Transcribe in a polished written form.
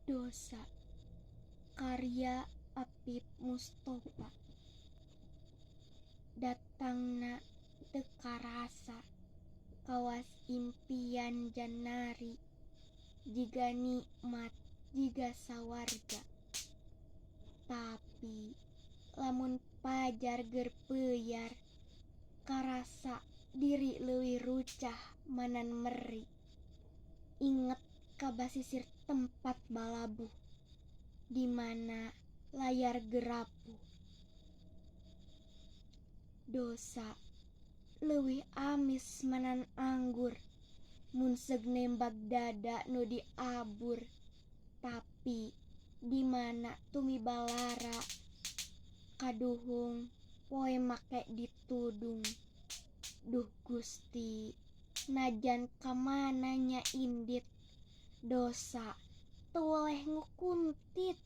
Dosa karya Apip Mustofa. Datangna teka rasa kawas impian janari, jiga nikmat jiga sawarga. Tapi lamun pajar gerpeyar, karasa diri leuwih rucah manan meri. Inget ka basisir tempat balabuh, di mana layar gerapuh. Dosa leuwih amis manan anggur, mun seug nembak dada nu diabur. Tapi di mana tumibalara, kaduhung poe make ditudung. Duh Gusti, najan kamana nya indit, dosa teu oleh ngukuntit.